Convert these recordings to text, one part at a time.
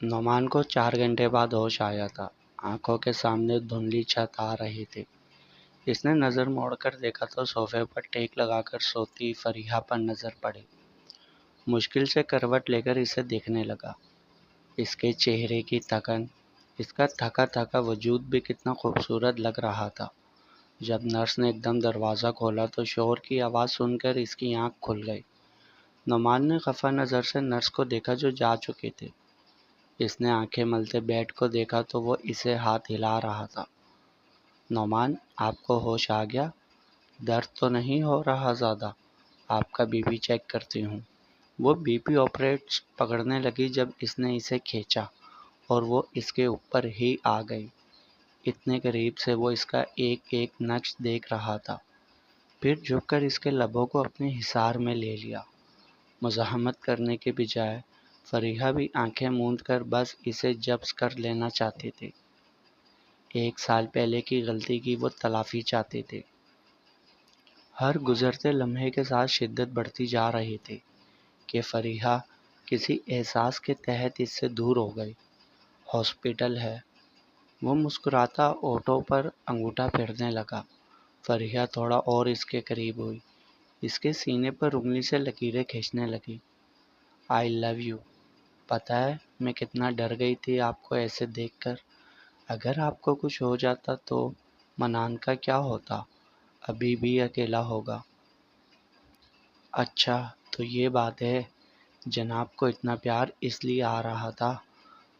نعمان کو 4 گھنٹے بعد ہوش آیا تھا۔ آنکھوں کے سامنے دھندلی چھت آ رہی تھی۔ اس نے نظر موڑ کر دیکھا تو صوفے پر ٹیک لگا کر سوتی فریحہ پر نظر پڑی۔ مشکل سے کروٹ لے کر اسے دیکھنے لگا۔ اس کے چہرے کی تھکن، اس کا تھکا تھکا وجود بھی کتنا خوبصورت لگ رہا تھا۔ جب نرس نے ایک دم دروازہ کھولا تو شور کی آواز سن کر اس کی آنکھ کھل گئی۔ نعمان نے خفا نظر سے نرس کو دیکھا جو جا چکی تھی۔ اس نے آنکھیں ملتے بیڈ کو دیکھا تو وہ اسے ہاتھ ہلا رہا تھا۔ نعمان، آپ کو ہوش آ گیا؟ درد تو نہیں ہو رہا زیادہ؟ آپ کا بی پی چیک کرتی ہوں۔ وہ بی پی آپریٹس پکڑنے لگی جب اس نے اسے کھینچا اور وہ اس کے اوپر ہی آ گئی۔ اتنے قریب سے وہ اس کا ایک ایک نقش دیکھ رہا تھا، پھر جھک کر اس کے لبوں کو اپنے حصار میں لے لیا۔ مزاحمت کرنے کے بجائے فریحہ بھی آنکھیں موند کر بس اسے جبس کر لینا چاہتی تھی۔ 1 سال پہلے کی غلطی کی وہ تلافی چاہتی تھی۔ ہر گزرتے لمحے کے ساتھ شدت بڑھتی جا رہی تھی کہ فریحہ کسی احساس کے تحت اس سے دور ہو گئی۔ ہاسپٹل ہے۔ وہ مسکراتا آٹو پر انگوٹھا پھیرنے لگا۔ فریحہ تھوڑا اور اس کے قریب ہوئی۔ اس کے سینے پر انگلی سے لکیریں کھینچنے لگی۔ آئی لو یو۔ پتہ ہے میں کتنا ڈر گئی تھی آپ کو ایسے دیکھ کر۔ اگر آپ کو کچھ ہو جاتا تو منان کا کیا ہوتا؟ ابھی بھی اکیلا ہوگا۔ اچھا تو یہ بات ہے۔ جناب کو اتنا پیار اس لیے آ رہا تھا۔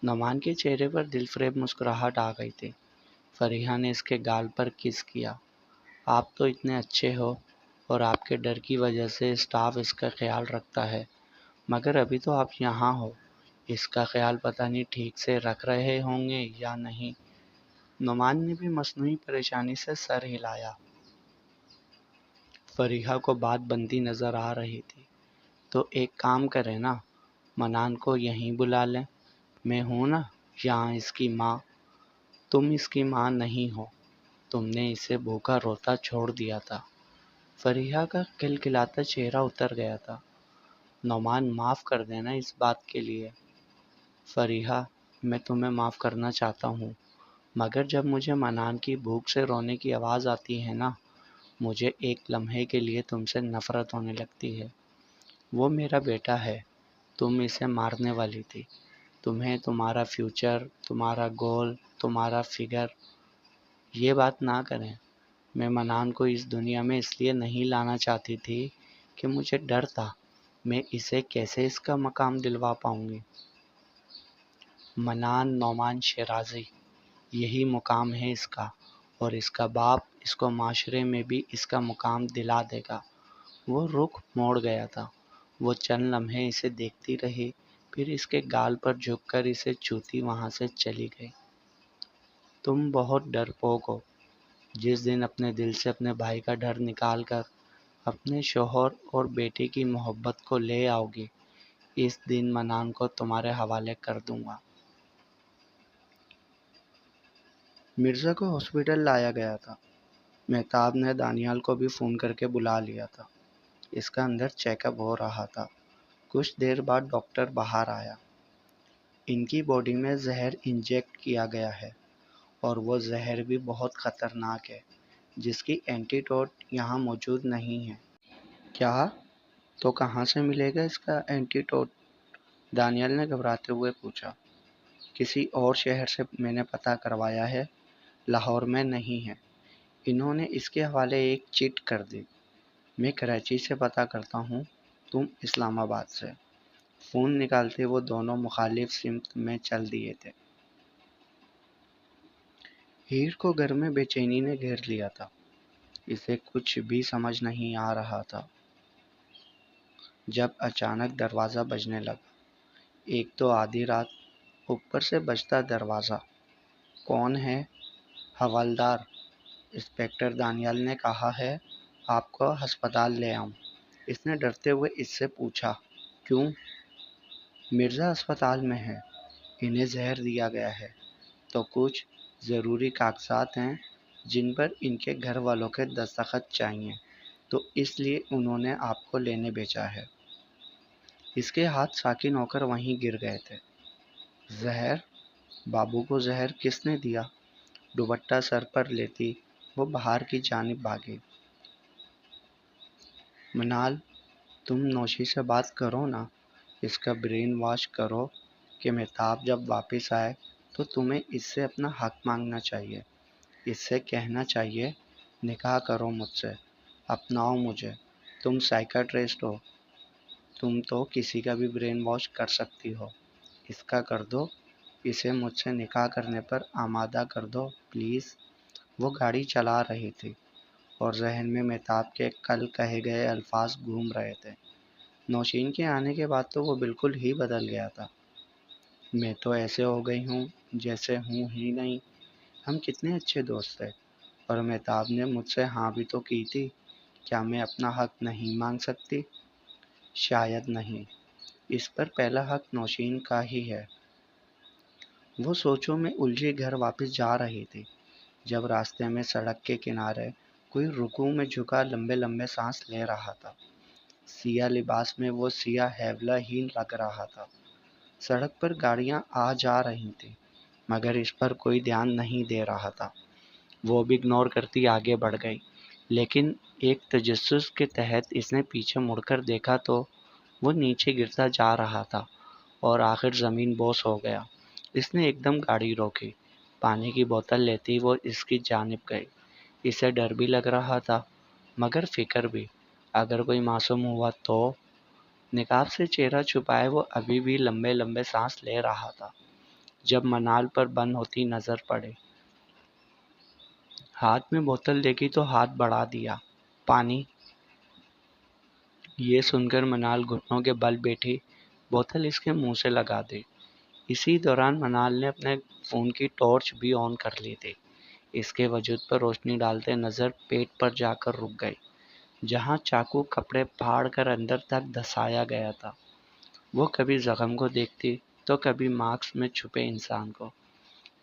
نعمان کے چہرے پر دل فریب مسکراہٹ آ گئی تھی۔ فریحہ نے اس کے گال پر کس کیا۔ آپ تو اتنے اچھے ہو اور آپ کے ڈر کی وجہ سے اسٹاف اس کا خیال رکھتا ہے، مگر ابھی تو آپ یہاں ہو، اس کا خیال پتہ نہیں ٹھیک سے رکھ رہے ہوں گے یا نہیں۔ نعمان نے بھی مصنوعی پریشانی سے سر ہلایا۔ فریحہ کو بات بنتی نظر آ رہی تھی۔ تو ایک کام کریں نا، منان کو یہیں بلا لیں۔ میں ہوں نا یہاں اس کی ماں۔ تم اس کی ماں نہیں ہو، تم نے اسے بھوکا روتا چھوڑ دیا تھا۔ فریحہ کا کھلکھلاتا چہرہ اتر گیا تھا۔ نعمان معاف کر دینا اس بات کے لیے۔ فریحہ، میں تمہیں معاف کرنا چاہتا ہوں، مگر جب مجھے منان کی بھوک سے رونے کی آواز آتی ہے نا، مجھے ایک لمحے کے لیے تم سے نفرت ہونے لگتی ہے۔ وہ میرا بیٹا ہے، تم اسے مارنے والی تھی۔ تمہیں تمہارا فیوچر، تمہارا گول، تمہارا فگر۔ یہ بات نہ کریں۔ میں منان کو اس دنیا میں اس لیے نہیں لانا چاہتی تھی کہ مجھے ڈر تھا میں اسے کیسے اس کا مقام دلوا پاؤں گی۔ منان نعمان شیرازی، یہی مقام ہے اس کا، اور اس کا باپ اس کو معاشرے میں بھی اس کا مقام دلا دے گا۔ وہ رخ موڑ گیا تھا۔ وہ چند لمحے اسے دیکھتی رہی، پھر اس کے گال پر جھک کر اسے چھوتی وہاں سے چلی گئی۔ تم بہت ڈرپوک ہو۔ جس دن اپنے دل سے اپنے بھائی کا ڈر نکال کر اپنے شوہر اور بیٹے کی محبت کو لے آؤ گی، اس دن منان کو تمہارے حوالے کر دوں گا۔ مرزا کو ہاسپٹل لایا گیا تھا۔ مہتاب نے دانیال کو بھی فون کر کے بلا لیا تھا۔ اس کا اندر چیک اپ ہو رہا تھا۔ کچھ دیر بعد ڈاکٹر باہر آیا۔ ان کی باڈی میں زہر انجیکٹ کیا گیا ہے، اور وہ زہر بھی بہت خطرناک ہے، جس کی اینٹی ڈوٹ یہاں موجود نہیں ہے۔ کیا؟ تو کہاں سے ملے گا اس کا اینٹی ڈوٹ؟ دانیال نے گھبراتے ہوئے پوچھا۔ کسی اور شہر سے میں نے پتہ کروایا ہے، لاہور میں نہیں ہے۔ انہوں نے اس کے حوالے ایک چٹ کر دی۔ میں کراچی سے پتہ کرتا ہوں، تم اسلام آباد سے۔ فون نکالتے وہ دونوں مخالف سمت میں چل دیے تھے۔ ہیر کو گھر میں بے چینی نے گھیر لیا تھا۔ اسے کچھ بھی سمجھ نہیں آ رہا تھا، جب اچانک دروازہ بجنے لگا۔ ایک تو آدھی رات، اوپر سے بجتا دروازہ۔ کون ہے؟ حوالدار انسپکٹر دانیال نے کہا ہے آپ کو ہسپتال لے آؤں۔ اس نے ڈرتے ہوئے اس سے پوچھا، کیوں؟ مرزا ہسپتال میں ہے، انہیں زہر دیا گیا ہے، تو کچھ ضروری کاغذات ہیں جن پر ان کے گھر والوں کے دستخط چاہیے، تو اس لیے انہوں نے آپ کو لینے بھیجا ہے۔ اس کے ہاتھ ساکن ہو کر وہیں گر گئے تھے۔ زہر؟ بابو کو زہر کس نے دیا؟ دوپٹہ سر پر لیتی وہ باہر کی جانب بھاگی۔ منال، تم نوشی سے بات کرو نا، اس کا برین واش کرو کہ مہتاب جب واپس آئے تو تمہیں اس سے اپنا حق مانگنا چاہیے، اس سے کہنا چاہیے نکاح کرو مجھ سے، اپناؤ مجھے، تم سائیکاٹرسٹ ہو، تم تو کسی کا بھی برین واش کر سکتی ہو، اس کا کر دو، اسے مجھ سے نکاح کرنے پر آمادہ کر دو پلیز۔ وہ گاڑی چلا رہی تھی اور ذہن میں مہتاب کے کل کہے گئے الفاظ گھوم رہے تھے۔ نوشین کے آنے کے بعد تو وہ بالکل ہی بدل گیا تھا۔ میں تو ایسے ہو گئی ہوں جیسے ہوں ہی نہیں، ہم کتنے اچھے دوست تھے، اور مہتاب نے مجھ سے ہاں بھی تو کی تھی، کیا میں اپنا حق نہیں مانگ سکتی؟ شاید نہیں، اس پر پہلا حق نوشین کا ہی ہے۔ وہ سوچوں میں الجھی گھر واپس جا رہی تھی جب راستے میں سڑک کے کنارے کوئی رکوع میں جھکا لمبے لمبے سانس لے رہا تھا۔ سیاہ لباس میں وہ سیاہ ہیولا ہی لگ رہا تھا۔ سڑک پر گاڑیاں آ جا رہی تھیں مگر اس پر کوئی دھیان نہیں دے رہا تھا۔ وہ بھی اگنور کرتی آگے بڑھ گئی، لیکن ایک تجسس کے تحت اس نے پیچھے مڑ کر دیکھا تو وہ نیچے گرتا جا رہا تھا اور آخر زمین بوس ہو گیا۔ اس نے ایک دم گاڑی روکی، پانی کی بوتل لیتی وہ اس کی جانب گئی۔ اسے ڈر بھی لگ رہا تھا مگر فکر بھی، اگر کوئی معصوم ہوا تو۔ نقاب سے چہرہ چھپائے وہ ابھی بھی لمبے لمبے سانس لے رہا تھا جب منال پر بند ہوتی نظر پڑی۔ ہاتھ میں بوتل دیکھی تو ہاتھ بڑھا دیا۔ پانی؟ یہ سن کر منال گھٹنوں کے بل بیٹھی، بوتل اس کے منہ سے لگا دی۔ اسی دوران منال نے اپنے فون کی ٹارچ بھی آن کر لی تھی۔ اس کے وجود پر روشنی ڈالتے نظر پیٹ پر جا کر رک گئی، جہاں چاقو کپڑے پھاڑ کر اندر تک دھسایا گیا تھا۔ وہ کبھی زخم کو دیکھتی تو کبھی ماسک میں چھپے انسان کو،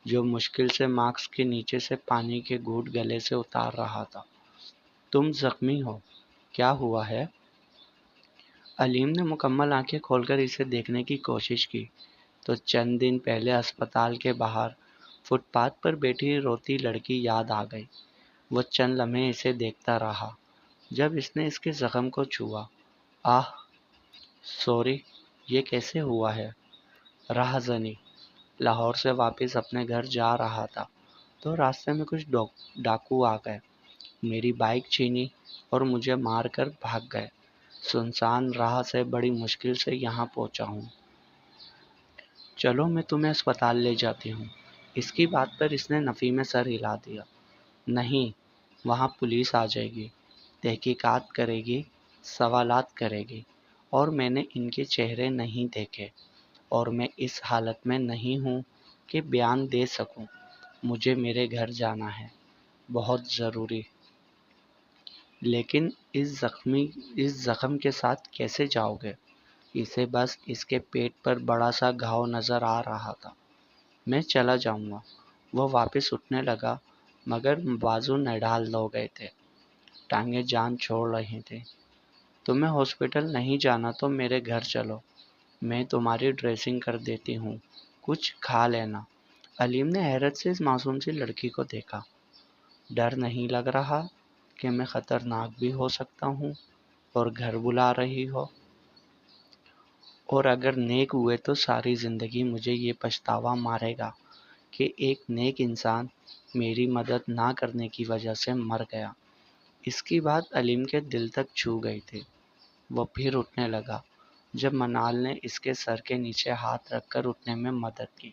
جو مشکل سے ماسک کے نیچے سے پانی کے گھونٹ گلے سے اتار رہا تھا۔ تم زخمی ہو، کیا ہوا ہے؟ علیم نے مکمل آنکھیں کھول کر اسے دیکھنے کی کوشش کی تو چند دن پہلے اسپتال کے باہر فٹ پاتھ پر بیٹھی روتی لڑکی یاد آ گئی۔ وہ چند لمحے اسے دیکھتا رہا، جب اس نے اس کے زخم کو چھوا۔ آہ، سوری، یہ کیسے ہوا ہے؟ راہ زنی، لاہور سے واپس اپنے گھر جا رہا تھا تو راستے میں کچھ ڈاکو آ گئے، میری بائک چھینی اور مجھے مار کر بھاگ گئے۔ سنسان راہ سے بڑی مشکل سے یہاں پہنچا ہوں۔ چلو میں تمہیں اسپتال لے جاتی ہوں۔ اس کی بات پر اس نے نفی میں سر ہلا دیا۔ نہیں، وہاں پولیس آ جائے گی، تحقیقات کرے گی، سوالات کرے گی، اور میں نے ان کے چہرے نہیں دیکھے، اور میں اس حالت میں نہیں ہوں کہ بیان دے سکوں۔ مجھے میرے گھر جانا ہے، بہت ضروری۔ لیکن اس زخم کے ساتھ کیسے جاؤ گے؟ اسے بس اس کے پیٹ پر بڑا سا گھاؤ نظر آ رہا تھا۔ میں چلا جاؤں گا۔ وہ واپس اٹھنے لگا مگر بازو نڈال ہو گئے تھے، ٹانگیں جان چھوڑ رہی تھیں۔ تمہیں ہاسپٹل نہیں جانا تو میرے گھر چلو، میں تمہاری ڈریسنگ کر دیتی ہوں، کچھ کھا لینا۔ علیم نے حیرت سے اس معصوم سی لڑکی کو دیکھا۔ ڈر نہیں لگ رہا کہ میں خطرناک بھی ہو سکتا ہوں اور گھر بلا رہی ہو؟ اور اگر نیک ہوئے تو ساری زندگی مجھے یہ پچھتاوا مارے گا کہ ایک نیک انسان میری مدد نہ کرنے کی وجہ سے مر گیا۔ اس کی بات علیم کے دل تک چھو گئی تھی۔ وہ پھر اٹھنے لگا جب منال نے اس کے سر کے نیچے ہاتھ رکھ کر اٹھنے میں مدد کی۔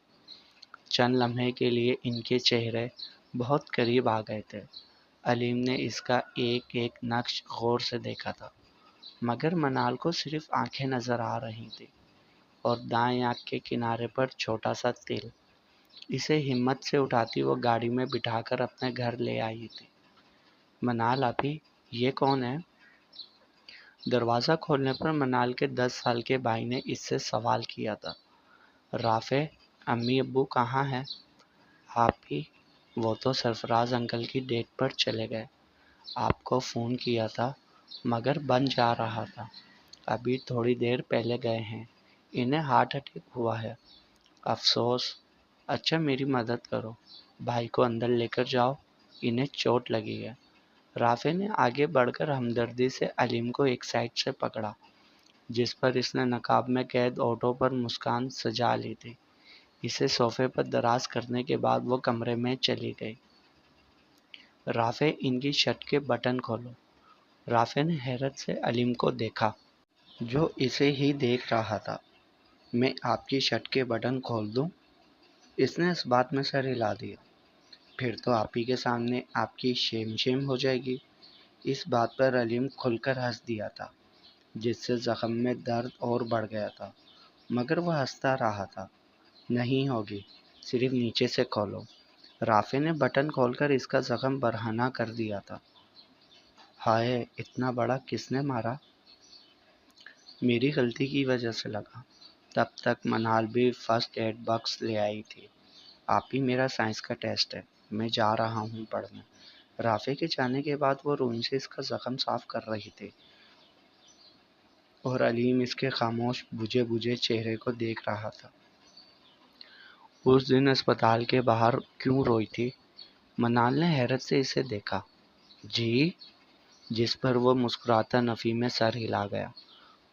چند لمحے کے لیے ان کے چہرے بہت قریب آ گئے تھے۔ علیم نے اس کا ایک ایک نقش غور سے دیکھا تھا مگر منال کو صرف آنکھیں نظر آ رہی تھی اور دائیں آنکھ کے کنارے پر چھوٹا سا تل۔ اسے ہمت سے اٹھاتی وہ گاڑی میں بٹھا کر اپنے گھر لے آئی تھی۔ منال ابھی، یہ کون ہے؟ دروازہ کھولنے پر منال کے 10 سال کے بھائی نے اس سے سوال کیا تھا۔ رافع، امی ابو کہاں ہیں؟ آپ ہی، وہ تو سرفراز انکل کی ڈیٹ پر چلے گئے، آپ کو فون کیا تھا مگر بند جا رہا تھا، ابھی تھوڑی دیر پہلے گئے ہیں، انہیں ہارٹ اٹیک ہوا ہے۔ افسوس. اچھا میری مدد کرو, بھائی کو اندر لے کر جاؤ, انہیں چوٹ لگی ہے. رافع نے آگے بڑھ کر ہمدردی سے علیم کو ایک سائڈ سے پکڑا جس پر اس نے نقاب میں قید ہونٹوں پر مسکان سجا لی تھی. اسے صوفے پر دراز کرنے کے بعد وہ کمرے میں چلی گئی. رافع ان کی شرٹ کے بٹن کھولو. رافع نے حیرت سے علیم کو دیکھا جو اسے ہی دیکھ رہا تھا. میں آپ کی شرٹ کے بٹن کھول دوں؟ اس نے اس بات میں سر ہلا دیا. پھر تو آپ ہی کے سامنے آپ کی شیم شیم ہو جائے گی. اس بات پر علیم کھل کر ہنس دیا تھا جس سے زخم میں درد اور بڑھ گیا تھا, مگر وہ ہنستا رہا تھا. نہیں ہوگی, صرف نیچے سے کھولو. رافع نے بٹن کھول کر اس کا زخم برہنہ کر دیا تھا. ہائے, اتنا بڑا کس نے مارا؟ میری غلطی کی وجہ سے لگا. تب تک منال بھی فرسٹ ایڈ باکس لے آئی تھی. آپ ہی میرا سائنس کا ٹیسٹ ہے, میں جا رہا ہوں پڑھنے. رافع کے جانے کے بعد وہ روئی سے اس کا زخم صاف کر رہی تھی اور علیم اس کے خاموش بجھے بجھے چہرے کو دیکھ رہا تھا. اس دن اسپتال کے باہر کیوں روئی تھی؟ منال نے حیرت سے اسے دیکھا. جی؟ جس پر وہ مسکراتا نفی میں سر ہلا گیا.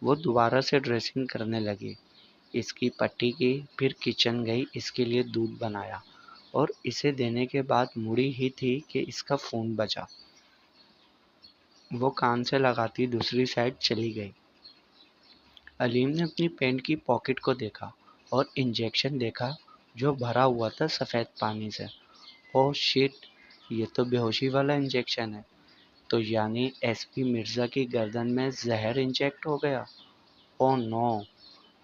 وہ دوبارہ سے ڈریسنگ کرنے لگی, اس کی پٹی کی, پھر کچن گئی, اس کے لیے دودھ بنایا اور اسے دینے کے بعد مڑی ہی تھی کہ اس کا فون بجا. وہ کان سے لگاتی دوسری سائڈ چلی گئی. علیم نے اپنی پینٹ کی پاکٹ کو دیکھا اور انجیکشن دیکھا جو بھرا ہوا تھا سفید پانی سے. اوہ شٹ, یہ تو بے ہوشی والا انجیکشن ہے. تو یعنی ایس پی مرزا کی گردن میں زہر انجیکٹ ہو گیا. اوہ نو,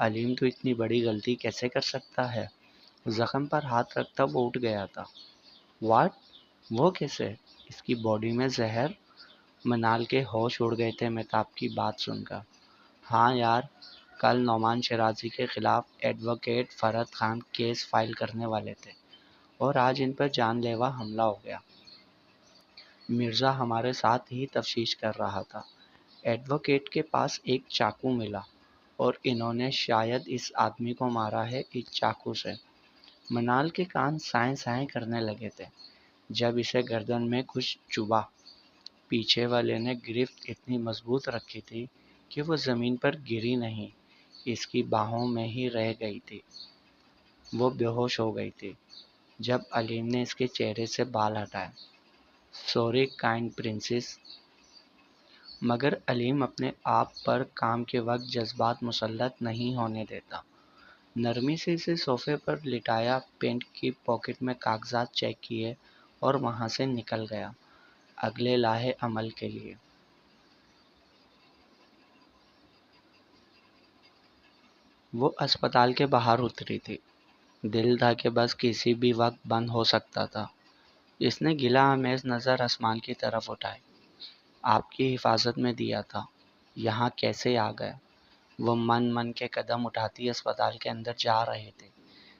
علیم تو اتنی بڑی غلطی کیسے کر سکتا ہے؟ زخم پر ہاتھ رکھتا وہ اٹھ گیا تھا. واٹ؟ وہ کیسے؟ اس کی باڈی میں زہر؟ منال کے ہوش اڑ گئے تھے مہتاب کی بات سن کر. ہاں یار, کل نعمان شرازی کے خلاف ایڈوکیٹ فرحت خان کیس فائل کرنے والے تھے اور آج ان پر جان لیوا حملہ ہو گیا. مرزا ہمارے ساتھ ہی تفتیش کر رہا تھا. ایڈوکیٹ کے پاس ایک چاقو ملا اور انہوں نے شاید اس آدمی کو مارا ہے اس چاقو سے. منال کے کان سائیں سائیں کرنے لگے تھے جب اسے گردن میں کچھ چبھا. پیچھے والے نے گرفت اتنی مضبوط رکھی تھی کہ وہ زمین پر گری نہیں, اس کی باہوں میں ہی رہ گئی تھی. وہ بے ہوش ہو گئی تھی جب علیم نے اس کے چہرے سے بال ہٹائے. Sorry kind princess. مگر علیم اپنے آپ پر کام کے وقت جذبات مسلط نہیں ہونے دیتا. نرمی سے اسے صوفے پر لٹایا, پینٹ کی پاکٹ میں کاغذات چیک کیے اور وہاں سے نکل گیا اگلے لاہے عمل کے لیے. وہ اسپتال کے باہر اتری تھی. دل تھا کہ بس کسی بھی وقت بند ہو سکتا تھا. اس نے گلہ آمیز نظر آسمان کی طرف اٹھائی. آپ کی حفاظت میں دیا تھا, یہاں کیسے آ گیا؟ وہ من کے قدم اٹھاتی اسپتال کے اندر جا رہے تھے.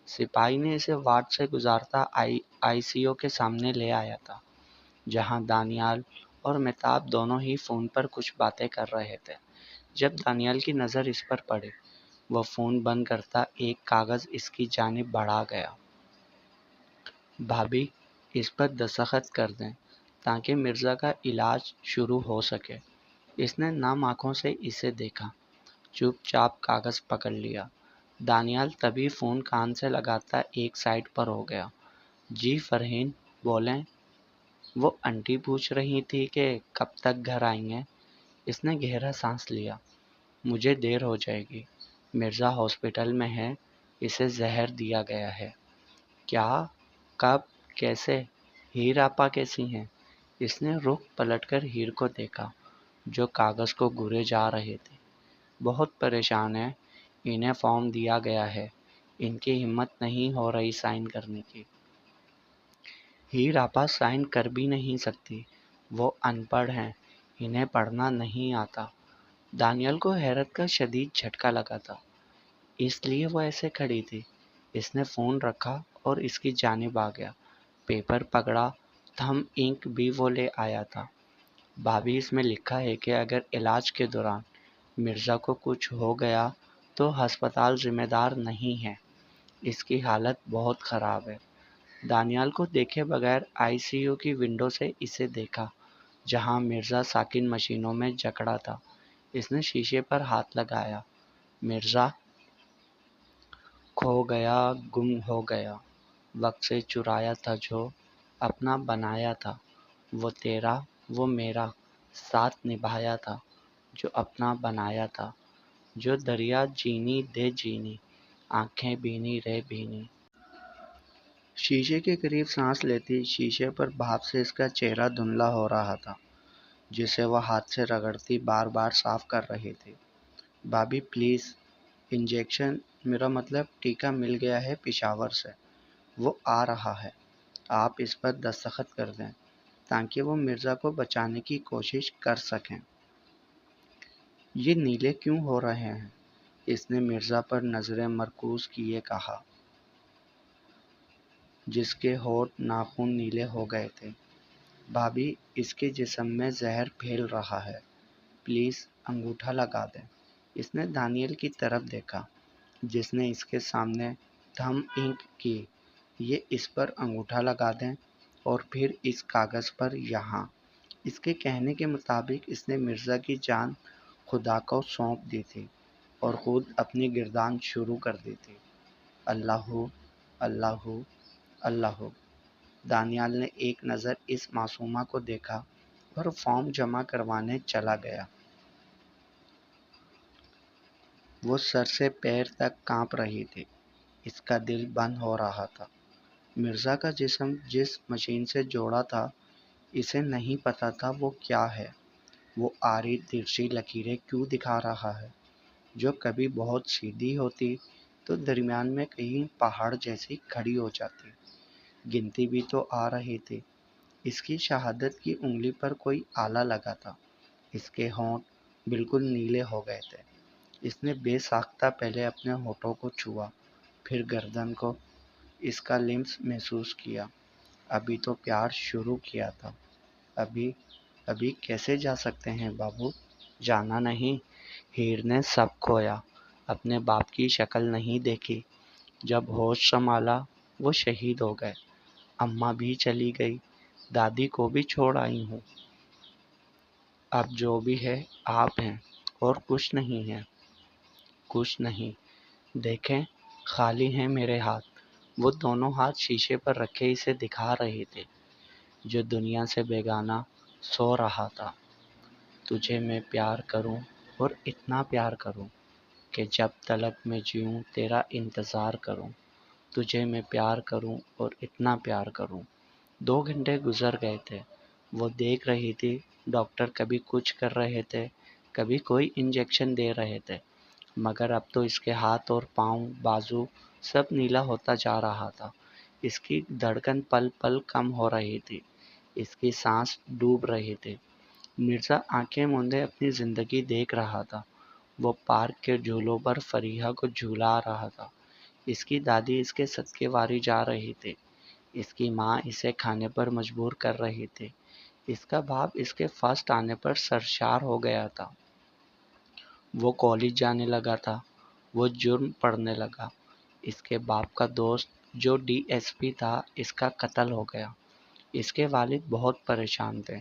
سپاہی نے اسے وارڈ سے گزارتا آئی سی یو کے سامنے لے آیا تھا جہاں دانیال اور مہتاب دونوں ہی فون پر کچھ باتیں کر رہے تھے. جب دانیال کی نظر اس پر پڑی, وہ فون بند کرتا ایک کاغذ اس کی جانب بڑھا گیا. بھابھی, اس پر دستخط کر دیں تاکہ مرزا کا علاج شروع ہو سکے. اس نے نم آنکھوں سے اسے دیکھا, چپ چاپ کاغذ پکڑ لیا. دانیال تبھی فون کان سے لگاتا ایک سائڈ پر ہو گیا. جی فرحین, بولیں. وہ انٹی پوچھ رہی تھی کہ کب تک گھر آئیں گے. اس نے گہرا سانس لیا. مجھے دیر ہو جائے گی, مرزا ہاسپٹل میں ہے, اسے زہر دیا گیا ہے. کیا؟ کب؟ کیسے؟ ہیر آپا کیسی ہیں؟ اس نے رخ پلٹ کر ہیر کو دیکھا جو کاغذ کو گھورے جا رہے تھے. بہت پریشان ہے, انہیں فارم دیا گیا ہے, ان کی ہمت نہیں ہو رہی سائن کرنے کی. ہیر آپا سائن کر بھی نہیں سکتی, وہ ان پڑھ ہیں, انہیں پڑھنا نہیں آتا. دانیال کو حیرت کا شدید جھٹکا لگا تھا, اس لیے وہ ایسے کھڑی تھی. اس نے فون رکھا اور اس کی جانب آ گیا. پیپر پکڑا, تھم انک بھی وہ لے آیا تھا. بھابھی, اس میں لکھا ہے کہ اگر علاج کے دوران مرزا کو کچھ ہو گیا تو ہسپتال ذمہ دار نہیں ہے. اس کی حالت بہت خراب ہے۔ دانیال کو دیکھے بغیر آئی سی یو کی ونڈو سے اسے دیکھا جہاں مرزا ساکن مشینوں میں جکڑا تھا۔ اس نے شیشے پر ہاتھ لگایا۔ مرزا کھو گیا، گم ہو گیا، وقت سے چرایا تھا جو اپنا بنایا تھا، وہ تیرا وہ میرا ساتھ نبھایا تھا جو اپنا بنایا تھا، جو دریا جینی دے جینی، آنکھیں بینی رے بینی۔ شیشے کے قریب سانس لیتی، شیشے پر بھاپ سے اس کا چہرہ دھندلا ہو رہا تھا جسے وہ ہاتھ سے رگڑتی بار بار صاف کر رہی تھی۔ بھابھی پلیز، انجیکشن، میرا مطلب ٹیکہ مل گیا ہے پشاور سے، وہ آ رہا ہے، آپ اس پر دستخط کر دیں تاکہ وہ مرزا کو بچانے کی کوشش کر سکیں۔ یہ نیلے کیوں ہو رہے ہیں؟ اس نے مرزا پر نظریں مرکوز کیے کہا، جس کے ہونٹ ناخن نیلے ہو گئے تھے۔ بھابھی، اس کے جسم میں زہر پھیل رہا ہے، پلیز انگوٹھا لگا دیں۔ اس نے دانیال کی طرف دیکھا جس نے اس کے سامنے تھم انک کی۔ یہ اس پر انگوٹھا لگا دیں اور پھر اس کاغذ پر یہاں۔ اس کے کہنے کے مطابق اس نے مرزا کی جان خدا کو سونپ دی تھی اور خود اپنی گردان شروع کر دی تھی۔ اللہ اللہ اللہ۔ دانیال نے ایک نظر اس معصومہ کو دیکھا اور فارم جمع کروانے چلا گیا۔ وہ سر سے پیر تک کانپ رہی تھی، اس کا دل بند ہو رہا تھا۔ مرزا کا جسم جس مشین سے جوڑا تھا اسے نہیں پتا تھا وہ کیا ہے، وہ آڑی ترچھی لکیریں کیوں دکھا رہا ہے جو کبھی بہت سیدھی ہوتی تو درمیان میں کہیں پہاڑ جیسی کھڑی ہو جاتی۔ گنتی بھی تو آ رہی تھی۔ اس کی شہادت کی انگلی پر کوئی آلہ لگا تھا۔ اس کے ہونٹ بالکل نیلے ہو گئے تھے۔ اس نے بے ساختہ پہلے اپنے ہونٹوں کو چھوا، پھر گردن کو۔ اس کا لمس محسوس کیا۔ ابھی تو پیار شروع کیا تھا۔ ابھی کیسے جا سکتے ہیں بابو؟ جانا نہیں۔ ہیر نے سب کھویا، اپنے باپ کی شکل نہیں دیکھی۔ جب ہوش سنبھالا وہ شہید ہو گئے۔ اماں بھی چلی گئی، دادی کو بھی چھوڑ آئی ہوں۔ اب جو بھی ہے آپ ہیں اور کچھ نہیں ہے، کچھ نہیں۔ دیکھیں، خالی ہیں میرے ہاتھ۔ وہ دونوں ہاتھ شیشے پر رکھے اسے دکھا رہے تھے جو دنیا سے بیگانہ سو رہا تھا۔ تجھے میں پیار کروں اور اتنا پیار کروں کہ جب تلک میں جیوں تیرا انتظار کروں۔ تجھے میں پیار کروں اور اتنا پیار کروں۔ 2 گھنٹے گزر گئے تھے۔ وہ دیکھ رہی تھی ڈاکٹر کبھی کچھ کر رہے تھے، کبھی کوئی انجیکشن دے رہے تھے، مگر اب تو اس کے ہاتھ اور پاؤں، بازو سب نیلا ہوتا جا رہا تھا۔ اس کی دھڑکن پل پل کم ہو رہی تھی، اس کی سانس ڈوب رہی تھی۔ مرزا آنکھیں موندے اپنی زندگی دیکھ رہا تھا۔ وہ پارک کے جھولوں پر فریحہ کو جھلا رہا تھا۔ اس کی دادی اس کے صدقے واری جا رہی تھی۔ اس کی ماں اسے کھانے پر مجبور کر رہی تھی۔ اس کا باپ اس کے فرسٹ آنے پر سرشار ہو گیا تھا۔ وہ کالج جانے لگا تھا۔ وہ جرم پڑھنے لگا۔ اس کے باپ کا دوست جو ڈی ایس پی تھا اس کا قتل ہو گیا۔ اس کے والد بہت پریشان تھے۔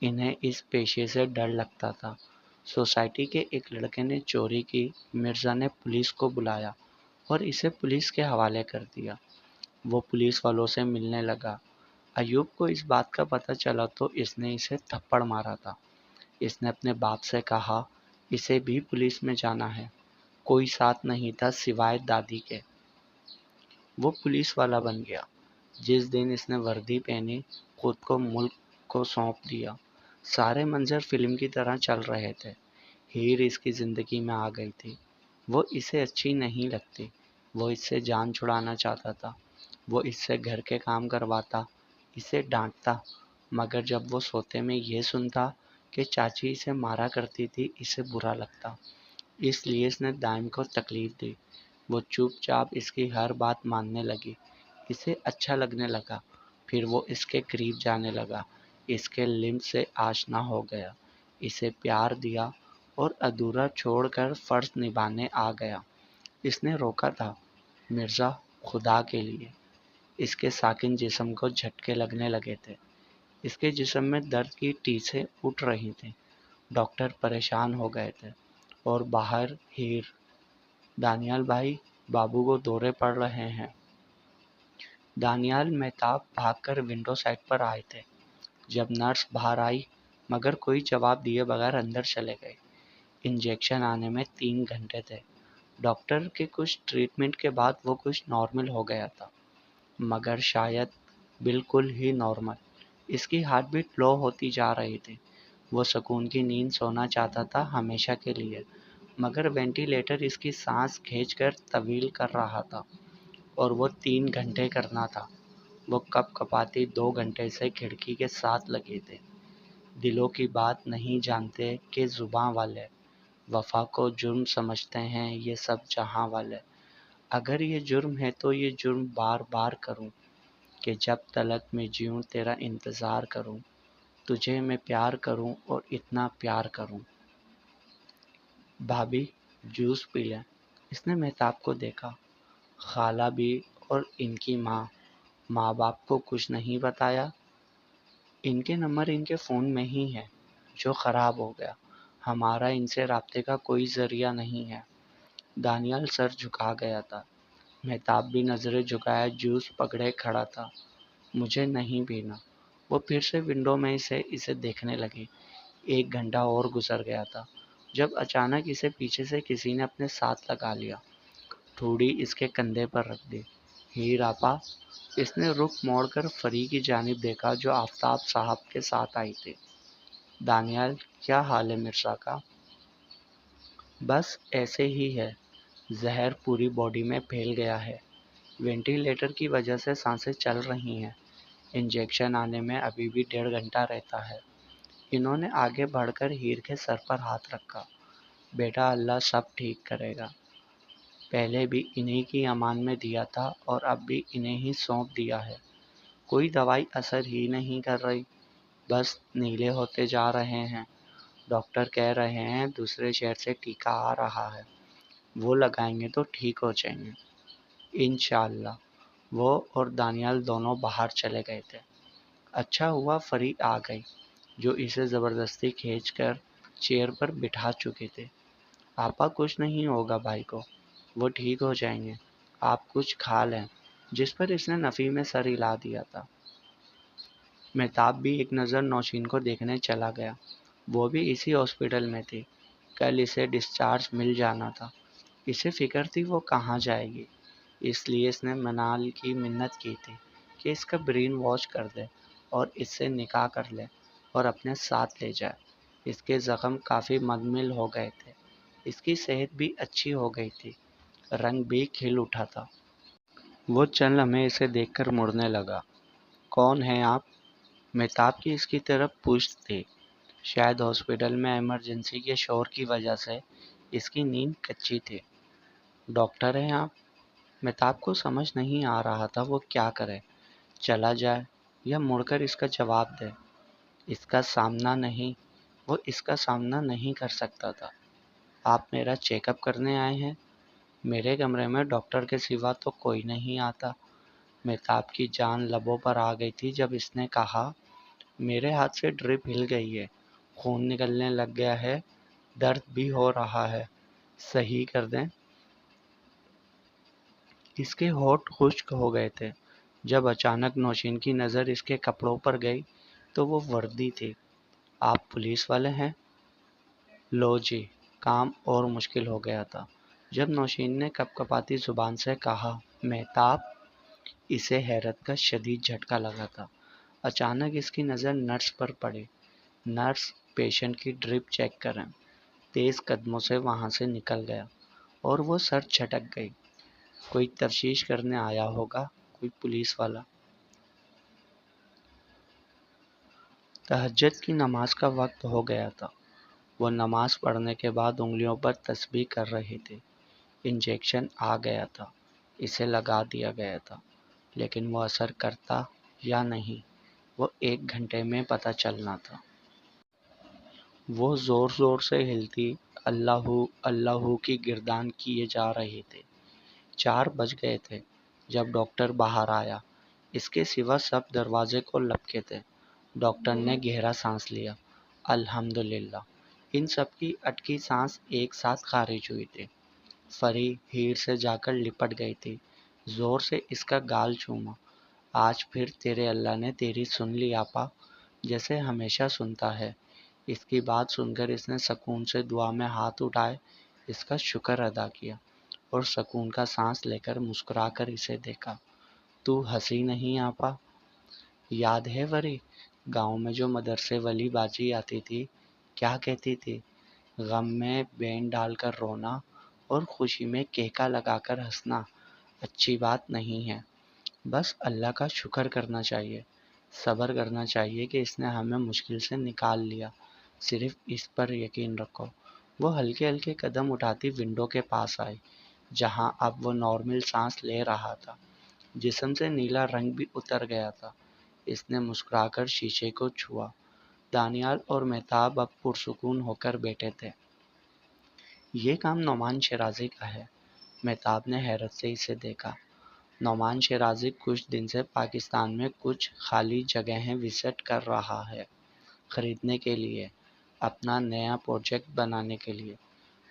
انہیں اس پیشے سے ڈر لگتا تھا۔ سوسائٹی کے ایک لڑکے نے چوری کی۔ مرزا نے پولیس کو بلایا اور اسے پولیس کے حوالے کر دیا۔ وہ پولیس والوں سے ملنے لگا۔ ایوب کو اس بات کا پتہ چلا تو اس نے اسے تھپڑ مارا تھا۔ اس نے اپنے باپ سے کہا اسے بھی پولیس میں جانا ہے۔ کوئی ساتھ نہیں تھا سوائے دادی کے۔ وہ پولیس والا بن گیا۔ جس دن اس نے وردی پہنی، خود کو ملک کو سونپ دیا، سارے منظر فلم کی طرح چل رہے تھے۔ ہیر اس کی زندگی میں آ گئی تھی۔ وہ اسے اچھی نہیں لگتی۔ وہ اس سے جان چھڑانا چاہتا تھا۔ وہ اس سے گھر کے کام کرواتا، اسے ڈانٹتا، مگر جب وہ سوتے میں یہ سنتا کہ چاچی اسے مارا کرتی تھی اسے برا لگتا۔ اس لیے اس نے دائم کو تکلیف دی۔ وہ چپ چاپ اس کی ہر بات ماننے لگی۔ اسے اچھا لگنے لگا۔ پھر وہ اس کے قریب جانے لگا، اس کے لمس سے آشنا ہو گیا، اسے پیار دیا اور ادھورا چھوڑ کر فرض نبھانے آ گیا۔ اس نے روکا تھا، مرزا خدا کے لیے! اس کے ساکن جسم کو جھٹکے لگنے لگے تھے۔ اس کے جسم میں درد کی ٹیسیں اٹھ رہی تھیں۔ ڈاکٹر پریشان ہو گئے تھے اور باہر ہیر: دانیال بھائی، بابو کو دورے پڑ رہے ہیں۔ دانیال مہتاب بھاگ کر ونڈو سائڈ پر آئے تھے جب نرس باہر آئی، مگر کوئی جواب دیے بغیر اندر چلے گئے۔ انجیکشن آنے میں 3 گھنٹے تھے۔ ڈاکٹر کے کچھ ٹریٹمنٹ کے بعد وہ کچھ نارمل ہو گیا تھا، مگر شاید بالکل ہی نارمل۔ اس کی ہارٹ بیٹ لو ہوتی جا رہی تھی۔ وہ سکون کی نیند سونا چاہتا تھا ہمیشہ کے لیے، مگر وینٹیلیٹر اس کی سانس کھینچ کر طویل کر رہا تھا، اور وہ 3 گھنٹے کرنا تھا۔ وہ کپ کپاتی 2 گھنٹے سے کھڑکی کے ساتھ لگے تھے۔ دلوں کی بات نہیں جانتے کہ زباں والے، وفا کو جرم سمجھتے ہیں یہ سب جہاں والے۔ اگر یہ جرم ہے تو یہ جرم بار بار کروں، کہ جب تلک میں جیوں تیرا انتظار کروں، تجھے میں پیار کروں اور اتنا پیار کروں۔ بھابھی، جوس پی لیں۔ اس نے مہتاب کو دیکھا۔ خالہ بھی اور ان کی ماں، ماں باپ کو کچھ نہیں بتایا؟ ان کے نمبر ان کے فون میں ہی ہے جو خراب ہو گیا۔ ہمارا ان سے رابطے کا کوئی ذریعہ نہیں ہے۔ دانیال سر جھکا گیا تھا۔ مہتاب بھی نظریں جھکائے جوس پکڑے کھڑا تھا۔ مجھے نہیں پینا۔ وہ پھر سے ونڈو میں سے اسے دیکھنے لگی۔ 1 گھنٹہ اور گزر گیا تھا جب اچانک اسے پیچھے سے کسی نے اپنے ساتھ لگا لیا، ٹھوڑی اس کے کندھے پر رکھ دی۔ ہیر آپا! اس نے رخ موڑ کر فری کی جانب دیکھا جو آفتاب صاحب کے ساتھ آئی تھی۔ دانیال، کیا حال ہے مرزا کا؟ بس ایسے ہی ہے، زہر پوری باڈی میں پھیل گیا ہے۔ وینٹیلیٹر کی وجہ سے سانسیں چل رہی ہیں۔ انجیکشن آنے میں ابھی بھی 1.5 گھنٹہ رہتا ہے۔ انہوں نے آگے بڑھ کر ہیر کے سر پر ہاتھ رکھا۔ بیٹا، اللہ سب ٹھیک کرے گا۔ پہلے بھی انہی کی امان میں دیا تھا اور اب بھی انہیں ہی سونپ دیا ہے۔ کوئی دوائی اثر ہی نہیں کر رہی، بس نیلے ہوتے جا رہے ہیں۔ ڈاکٹر کہہ رہے ہیں دوسرے شہر سے ٹیکہ آ رہا ہے، وہ لگائیں گے تو ٹھیک ہو جائیں گے انشاءاللہ۔ وہ اور دانیال دونوں باہر چلے گئے تھے۔ اچھا ہوا فری آ گئی، جو اسے زبردستی کھینچ کر چیئر پر بٹھا چکے تھے۔ آپا، کچھ نہیں ہوگا بھائی کو، وہ ٹھیک ہو جائیں گے، آپ کچھ کھا لیں، جس پر اس نے نفی میں سر ہلا دیا تھا۔ مہتاب بھی ایک نظر نوشین کو دیکھنے چلا گیا۔ وہ بھی اسی ہاسپٹل میں تھی، کل اسے ڈسچارج مل جانا تھا۔ اسے فکر تھی وہ کہاں جائے گی، اس لیے اس نے منال کی منت کی تھی کہ اس کا برین واش کر دے اور اس سے نکاح کر لے اور اپنے ساتھ لے جائے۔ اس کے زخم کافی مدمل ہو گئے تھے، اس کی صحت بھی اچھی ہو گئی تھی، رنگ بھی کھل اٹھا تھا۔ وہ چند لمحے اسے دیکھ کر مڑنے لگا۔ کون ہیں آپ؟ مہتاب کی اس کی طرف پشت تھی۔ شاید ہاسپٹل میں ایمرجنسی کے شور کی وجہ سے اس کی نیند کچی تھی۔ ڈاکٹر ہیں آپ؟ مہتاب کو سمجھ نہیں آ رہا تھا وہ کیا کرے، چلا جائے یا مڑ کر اس کا جواب دے۔ اس کا سامنا نہیں، وہ اس کا سامنا نہیں کر سکتا تھا۔ آپ میرا چیک اپ کرنے آئے ہیں؟ میرے کمرے میں ڈاکٹر کے سوا تو کوئی نہیں آتا۔ مہتاب کی جان لبوں پر آ گئی تھی جب اس نے کہا، میرے ہاتھ سے ڈرپ ہل گئی ہے، خون نکلنے لگ گیا ہے، درد بھی ہو رہا ہے، صحیح کر دیں۔ اس کے ہونٹ خشک ہو گئے تھے جب اچانک نوشین کی نظر اس کے کپڑوں پر گئی تو وہ وردی تھی۔ آپ پولیس والے ہیں؟ لو جی، کام اور مشکل ہو گیا تھا جب نوشین نے کپ کپاتی زبان سے کہا، مہتاب! اسے حیرت کا شدید جھٹکا لگا تھا۔ اچانک اس کی نظر نرس پر پڑی۔ نرس، پیشنٹ کی ڈرپ چیک کریں۔ تیز قدموں سے وہاں سے نکل گیا اور وہ سر جھٹک گئی۔ کوئی تفتیش کرنے آیا ہوگا، کوئی پولیس والا۔ تہجد کی نماز کا وقت ہو گیا تھا۔ وہ نماز پڑھنے کے بعد انگلیوں پر تسبیح کر رہی تھی۔ انجیکشن آ گیا تھا، اسے لگا دیا گیا تھا، لیکن وہ اثر کرتا یا نہیں، وہ 1 گھنٹے میں پتہ چلنا تھا۔ وہ زور زور سے ہلتی اللہ اللہ کی گردان کیے جا رہی تھی۔ 4 بج گئے تھے جب ڈاکٹر باہر آیا، اس کے سوا سب دروازے کو لپکے تھے۔ ڈاکٹر نے گہرا سانس لیا۔ الحمدللہ، ان سب کی اٹکی سانس ایک ساتھ خارج ہوئی تھی۔ فری ہیر سے جا کر لپٹ گئی تھی، زور سے اس کا گال چوما۔ آج پھر تیرے اللہ نے تیری سن لی آپا، جیسے ہمیشہ سنتا ہے۔ اس کی بات سن کر اس نے سکون سے دعا میں ہاتھ اٹھائے، اس کا شکر ادا کیا اور سکون کا سانس لے کر مسکرا کر اسے دیکھا۔ تو ہنسی نہیں آپا؟ یاد ہے وری، گاؤں میں جو مدرسے والی باجی آتی تھی، کیا کہتی تھی؟ غم میں بین ڈال کر رونا اور خوشی میں کہکا لگا کر ہنسنا اچھی بات نہیں ہے۔ بس اللہ کا شکر کرنا چاہیے، صبر کرنا چاہیے کہ اس نے ہمیں مشکل سے نکال لیا، صرف اس پر یقین رکھو۔ وہ ہلکے ہلکے قدم اٹھاتی ونڈو کے پاس آئی، جہاں اب وہ نارمل سانس لے رہا تھا۔ جسم سے نیلا رنگ بھی اتر گیا تھا۔ اس نے مسکرا کر شیشے کو چھوا۔ دانیال اور مہتاب اب پرسکون ہو کر بیٹھے تھے۔ یہ کام نعمان شیرازی کا ہے۔ مہتاب نے حیرت سے اسے دیکھا۔ نعمان شیرازی کچھ دن سے پاکستان میں کچھ خالی جگہیں وزٹ کر رہا ہے، خریدنے کے لیے، اپنا نیا پروجیکٹ بنانے کے لیے۔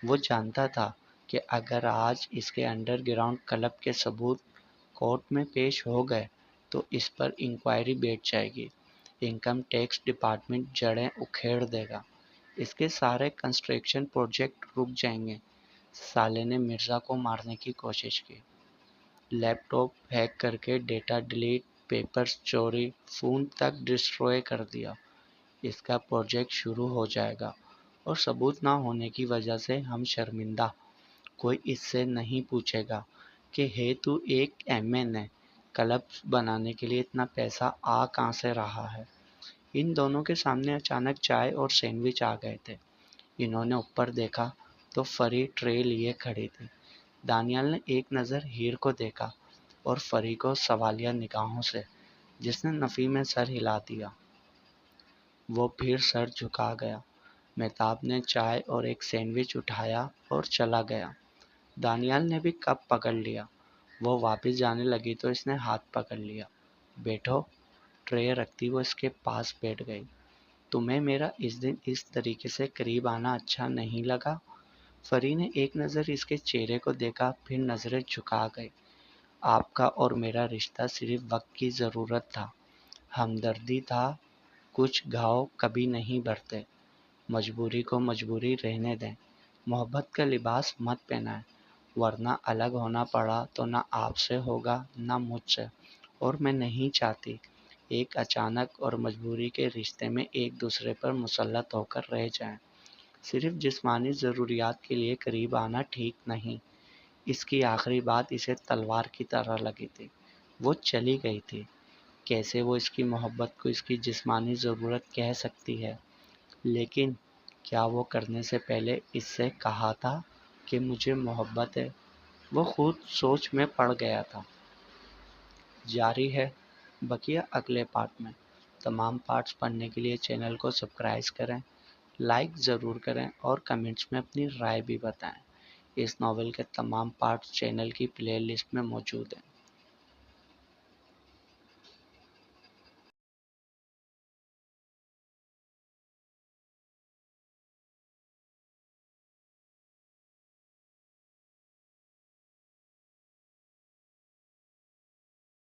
وہ جانتا تھا کہ اگر آج اس کے انڈر گراؤنڈ کلب کے ثبوت کورٹ میں پیش ہو گئے تو اس پر انکوائری بیٹھ جائے گی، انکم ٹیکس ڈپارٹمنٹ جڑیں اکھیڑ دے گا، اس کے سارے کنسٹرکشن پروجیکٹ رک جائیں گے۔ سالے نے مرزا کو مارنے کی کوشش کی، لیپ ٹاپ ہیک کر کے ڈیٹا ڈیلیٹ، پیپرز چوری، فون تک ڈسٹروئے کر دیا۔ اس کا پروجیکٹ شروع ہو جائے گا اور ثبوت نہ ہونے کی وجہ سے ہم شرمندہ۔ کوئی اس سے نہیں پوچھے گا کہ ہے تو ایک ایم این ہے، کلب بنانے کے لیے اتنا پیسہ آ کہاں سے رہا ہے۔ ان دونوں کے سامنے اچانک چائے اور سینڈوچ آ گئے تھے۔ انہوں نے اوپر دیکھا تو فری ٹرے لیے کھڑی تھی۔ دانیال نے ایک نظر ہیر کو دیکھا اور فری کو سوالیہ نگاہوں سے، جس نے نفی میں سر ہلا دیا۔ وہ پھر سر جھکا گیا۔ مہتاب نے چائے اور ایک سینڈوچ اٹھایا اور چلا گیا۔ دانیال نے بھی کپ پکڑ لیا۔ وہ واپس جانے لگی تو اس نے ہاتھ پکڑ لیا۔ بیٹھو۔ ٹرے رکھتی وہ اس کے پاس بیٹھ گئی۔ تمہیں میرا اس دن اس طریقے سے قریب آنا اچھا نہیں لگا؟ فری نے ایک نظر اس کے چہرے کو دیکھا، پھر نظریں جھکا گئی۔ آپ کا اور میرا رشتہ صرف وقت کی ضرورت تھا، ہمدردی تھا، کچھ گھاؤ کبھی نہیں بھرتے۔ مجبوری کو مجبوری رہنے دیں، محبت کا لباس مت پہنائیں، ورنہ الگ ہونا پڑا تو نہ آپ سے ہوگا نہ مجھ سے، اور میں نہیں چاہتی ایک اچانک اور مجبوری کے رشتے میں ایک دوسرے پر مسلط ہو کر رہ جائیں۔ صرف جسمانی ضروریات کے لیے قریب آنا ٹھیک نہیں۔ اس کی آخری بات اسے تلوار کی طرح لگی تھی۔ وہ چلی گئی تھی۔ کیسے وہ اس کی محبت کو اس کی جسمانی ضرورت کہہ سکتی ہے؟ لیکن کیا وہ کرنے سے پہلے اس سے کہا تھا کہ مجھے محبت ہے؟ وہ خود سوچ میں پڑ گیا تھا۔ جاری ہے بقیہ اگلے پارٹ میں۔ تمام پارٹس پڑھنے کے لیے چینل کو سبسکرائب کریں، لائک ضرور کریں اور کمنٹس میں اپنی رائے بھی بتائیں۔ اس ناول کے تمام پارٹس چینل کی پلے لسٹ میں موجود ہیں۔